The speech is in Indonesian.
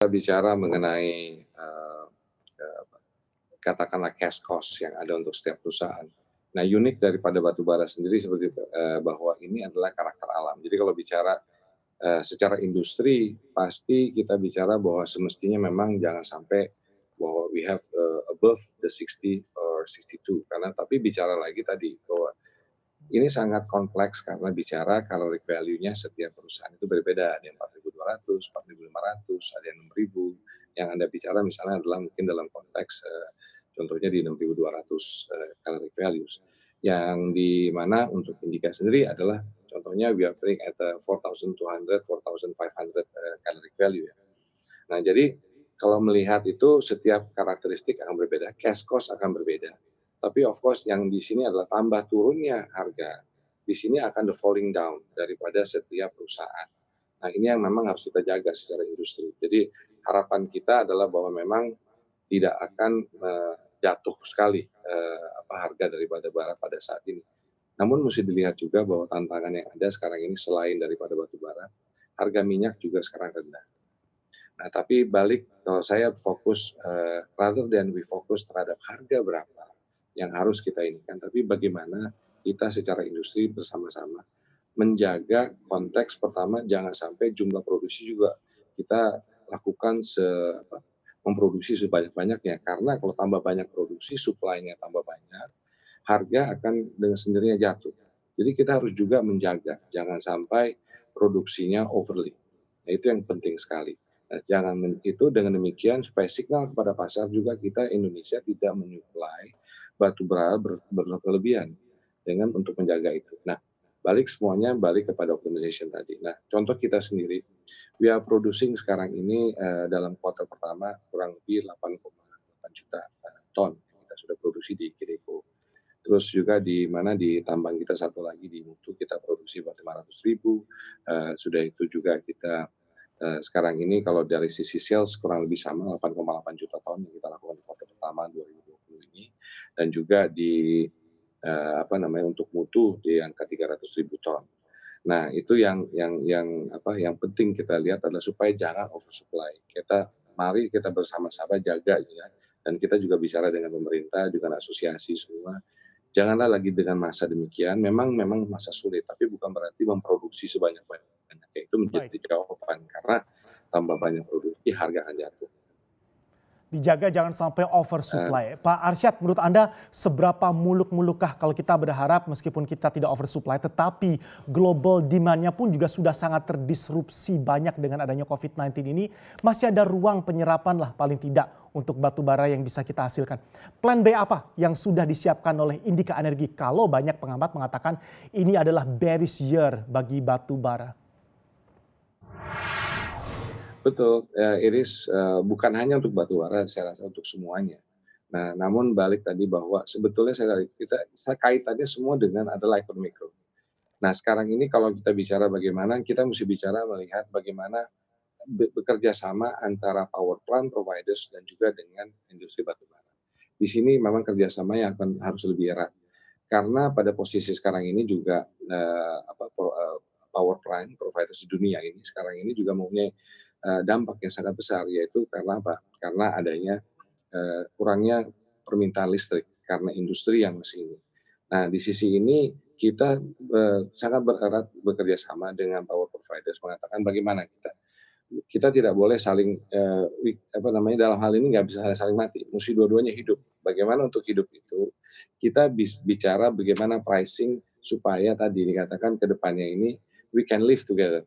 Bicara mengenai, eee, katakanlah cash cost yang ada untuk setiap perusahaan. Nah, unik daripada batu bara sendiri seperti bahwa ini adalah karakter alam. Jadi kalau bicara, secara industri, pasti kita bicara bahwa semestinya memang jangan sampai bahwa we have, above the 60 or 62 karena tapi bicara lagi tadi bahwa ini sangat kompleks karena bicara caloric value-nya setiap perusahaan itu berbeda, ada yang 4.200, 4.500, ada yang 6.000. Yang Anda bicara misalnya adalah mungkin dalam konteks, contohnya di 6.200, caloric values. Yang di mana untuk Indica sendiri adalah contohnya we are trading at, 4.200, 4.500, caloric value ya. Nah, jadi kalau melihat itu setiap karakteristik akan berbeda, cash cost akan berbeda. Tapi of course yang di sini adalah tambah turunnya harga, di sini akan the falling down daripada setiap perusahaan. Nah, ini yang memang harus kita jaga secara industri. Jadi harapan kita adalah bahwa memang tidak akan, jatuh sekali, harga daripada bara pada saat ini. Namun mesti dilihat juga bahwa tantangan yang ada sekarang ini selain daripada batu bara, harga minyak juga sekarang rendah. Nah, tapi balik kalau saya fokus, rather than we fokus terhadap harga berapa yang harus kita ini kan, tapi bagaimana kita secara industri bersama-sama menjaga konteks pertama jangan sampai jumlah produksi juga kita lakukan memproduksi sebanyak-banyaknya. Karena kalau tambah banyak produksi, supply-nya tambah banyak, harga akan dengan sendirinya jatuh. Jadi kita harus juga menjaga, jangan sampai produksinya overly. Nah, itu yang penting sekali. Nah, jangan itu dengan demikian supaya signal kepada pasar juga kita Indonesia tidak menyuplai batu bara berlebihan dengan untuk menjaga itu. Nah, semuanya balik kepada optimization tadi. Nah, contoh kita sendiri, we are producing sekarang ini dalam kuartal pertama kurang lebih 8,8 juta ton kita sudah produksi di Kideko. Terus juga di mana di tambang kita satu lagi di Mutu kita produksi buat 500.000, sudah itu juga kita sekarang ini kalau dari sisi sales kurang lebih sama 8,8 juta ton yang kita lakukan di kuartal pertama 2020 ini dan juga di untuk Mutu di angka 300.000 ton. Nah, itu yang penting kita lihat adalah supaya jangan oversupply. Mari kita bersama-sama jaga ya, dan kita juga bicara dengan pemerintah, dengan asosiasi semua. Janganlah lagi dengan masa demikian, memang masa sulit, tapi bukan berarti memproduksi sebanyak-banyaknya. Itu Baik, menjadi jawaban, karena tambah banyak produksi, harga akan jatuh. dijaga jangan sampai Eee, oversupply. Pak Arsyad, menurut Anda seberapa muluk-mulukkah kalau kita berharap meskipun kita tidak oversupply, tetapi global demand-nya pun juga sudah sangat terdisrupsi banyak dengan adanya COVID-19 ini, masih ada ruang penyerapan lah paling tidak untuk batu bara yang bisa kita hasilkan. Plan B apa yang sudah disiapkan oleh Indika Energi kalau banyak pengamat mengatakan ini adalah bearish year bagi batu bara? Betul, Iris, bukan hanya untuk batu bara, saya rasa untuk semuanya. Nah, namun balik tadi bahwa sebetulnya saya kaitannya semua dengan adalah economic growth. Nah, sekarang ini kalau kita bicara bagaimana, kita mesti bicara melihat bagaimana bekerja sama antara power plant providers dan juga dengan industri batu bara. Di sini memang kerjasama yang harus lebih erat. Karena pada posisi sekarang ini juga, power plant providers di dunia ini sekarang ini juga mempunyai, dampak yang sangat besar, yaitu karena apa? Karena adanya, kurangnya permintaan listrik karena industri yang masih ini. Nah, di sisi ini kita, sangat bererat bekerja sama dengan power providers mengatakan bagaimana kita tidak boleh saling, dalam hal ini nggak bisa saling mati, mesti dua-duanya hidup. Bagaimana untuk hidup itu, kita bicara bagaimana pricing supaya tadi dikatakan ke depannya ini we can live together.